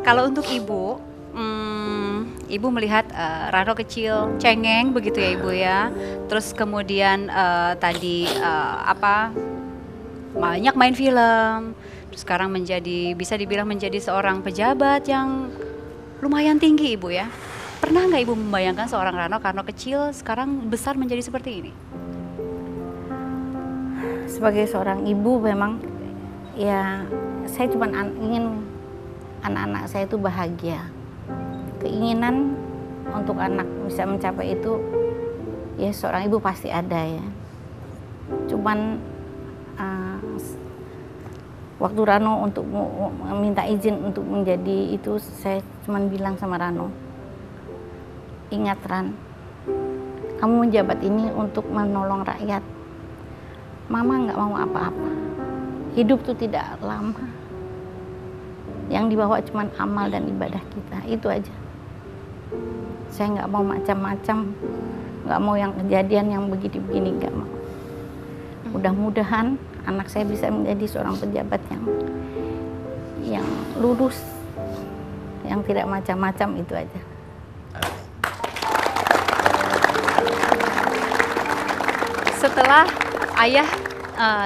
Kalau untuk ibu, ibu melihat Rano kecil, cengeng begitu ya ibu ya. Terus kemudian tadi banyak main film. Terus sekarang bisa dibilang menjadi seorang pejabat yang lumayan tinggi ibu ya. Pernah nggak ibu membayangkan seorang Rano kecil sekarang besar menjadi seperti ini? Sebagai seorang ibu memang ya saya cuma ingin anak-anak saya itu bahagia. Keinginan untuk anak bisa mencapai itu ya seorang ibu pasti ada ya. Cuman waktu Rano untuk meminta izin untuk menjadi itu, saya cuman bilang sama Rano, ingat Ran, kamu menjabat ini untuk menolong rakyat. Mama nggak mau apa-apa. Hidup tuh tidak lama. Yang dibawa cuma amal dan ibadah kita, itu aja. Saya nggak mau macam-macam, nggak mau yang kejadian yang begini-begini, nggak mau. Mudah-mudahan anak saya bisa menjadi seorang pejabat yang lurus, yang tidak macam-macam, itu aja. Setelah ayah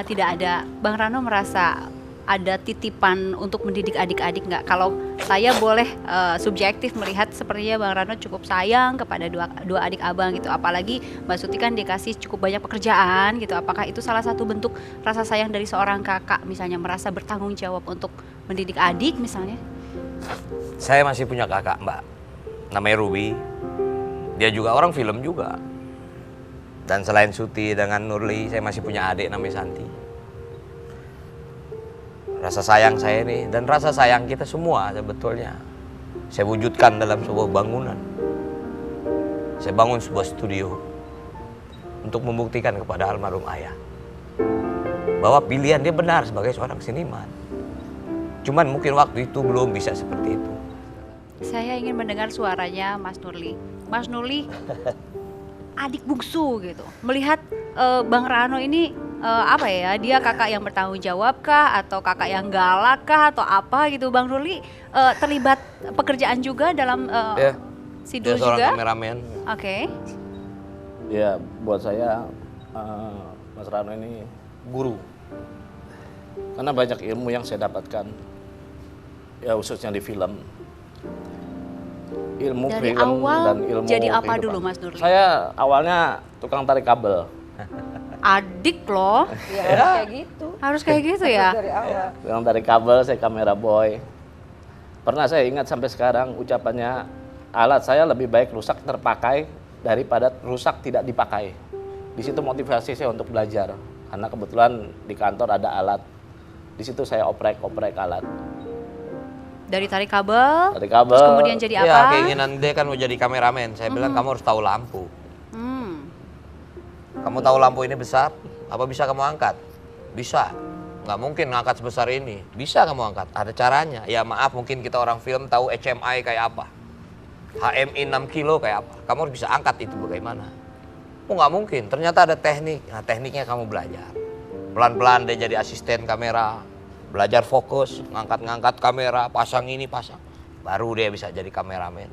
tidak ada, Bang Rano merasa ada titipan untuk mendidik adik-adik nggak? Kalau saya boleh subjektif melihat, sepertinya Bang Rano cukup sayang kepada dua adik abang gitu. Apalagi Mbak Suti kan dikasih cukup banyak pekerjaan gitu. Apakah itu salah satu bentuk rasa sayang dari seorang kakak, misalnya merasa bertanggung jawab untuk mendidik adik misalnya? Saya masih punya kakak Mbak, namanya Ruby. Dia juga orang film juga. Dan selain Suti dengan Nurli, saya masih punya adik namanya Santi. Rasa sayang saya ini dan rasa sayang kita semua sebetulnya saya wujudkan dalam sebuah bangunan. Saya bangun sebuah studio untuk membuktikan kepada almarhum ayah bahwa pilihan dia benar sebagai seorang seniman. Cuman mungkin waktu itu belum bisa seperti itu. Saya ingin mendengar suaranya Mas Nurli. Mas Nurli, adik bungsu gitu, melihat Bang Rano ini dia kakak yang bertanggung jawab kah, atau kakak yang galak kah, atau apa gitu? Bang Nurli terlibat pekerjaan juga dalam Sidul dia seorang juga? kameramen. Oke. Ya, buat saya Mas Rano ini guru. Karena banyak ilmu yang saya dapatkan, ya khususnya di film. Ilmu Dari film awal dan ilmu jadi apa kehidupan. dulu Mas Nurli? Saya awalnya tukang tarik kabel. Adik loh, Ya, harus kayak gitu. harus kayak gitu ya? Dari awal. Tukang tarik kabel, saya kamera boy. Pernah saya ingat sampai sekarang ucapannya, alat saya lebih baik rusak terpakai daripada rusak tidak dipakai. Di situ motivasi saya untuk belajar. Karena kebetulan di kantor ada alat. Di situ saya oprek alat. Dari tarik kabel, Tarik kabel. terus kemudian jadi Ya, apa? keinginan dia kan mau jadi kameramen. Saya bilang kamu harus tahu lampu. Hmm. Kamu tahu lampu ini besar, apa bisa kamu angkat? Bisa. Nggak mungkin ngangkat sebesar ini. Bisa kamu angkat, ada caranya. Ya maaf, mungkin kita orang film tahu HMI kayak apa. HMI 6 kilo kayak apa. Kamu harus bisa angkat itu bagaimana. Oh nggak mungkin, ternyata ada teknik. Nah tekniknya kamu belajar. Pelan-pelan dia jadi asisten kamera. Belajar fokus, ngangkat-ngangkat kamera, pasang ini, pasang. Baru dia bisa jadi kameramen.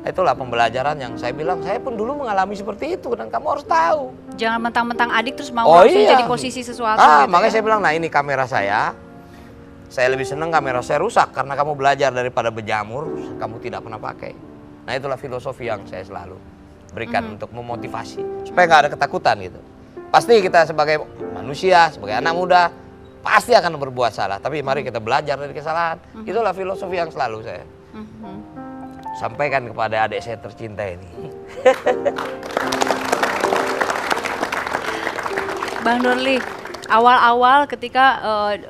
Itulah pembelajaran yang saya bilang, saya pun dulu mengalami seperti itu. Dan kamu harus tahu. Jangan mentang-mentang adik terus mau langsung jadi posisi sesuatu gitu Makanya ya? saya bilang, nah ini kamera saya. Saya lebih senang kamera saya rusak. Karena kamu belajar daripada berjamur, kamu tidak pernah pakai. Nah itulah filosofi yang saya selalu berikan untuk memotivasi. Supaya nggak ada ketakutan gitu. Pasti kita sebagai manusia, sebagai anak muda, pasti akan berbuat salah, tapi mari kita belajar dari kesalahan. Itulah filosofi yang selalu saya sampaikan kepada adik saya tercinta ini. Bang Nurli, awal-awal ketika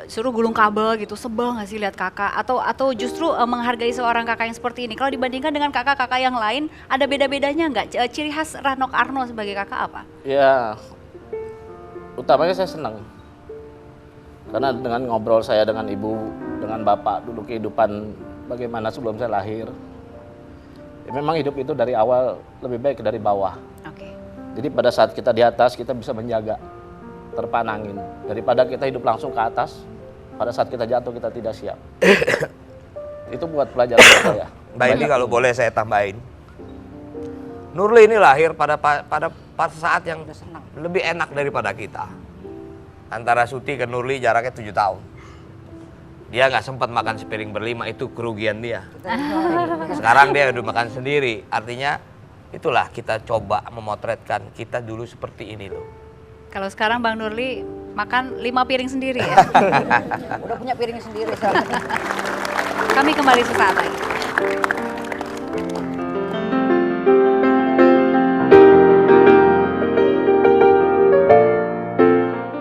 suruh gulung kabel gitu, sebel nggak sih lihat kakak? Atau justru menghargai seorang kakak yang seperti ini? Kalau dibandingkan dengan kakak-kakak yang lain, ada beda-bedanya nggak? Ciri khas Rano Karno sebagai kakak apa? Ya, utamanya saya senang. Karena dengan ngobrol saya dengan ibu, dengan bapak, dulu kehidupan bagaimana sebelum saya lahir. Ya, memang hidup itu dari awal lebih baik dari bawah. Oke. Jadi pada saat kita di atas, kita bisa menjaga, terpanangin. Daripada kita hidup langsung ke atas, pada saat kita jatuh kita tidak siap. Itu buat pelajaran buat saya. Mbak ini kalau boleh saya tambahin. Nurli ini lahir pada saat yang lebih enak daripada kita. Antara Suti ke Nurli jaraknya 7 tahun. Dia nggak sempat makan sepiring berlima, itu kerugian dia. Sekarang dia udah makan sendiri. Artinya itulah kita coba memotretkan kita dulu seperti ini loh. Kalau sekarang Bang Nurli makan 5 piring sendiri ya. Udah punya piring sendiri. Kami kembali sesaat lagi.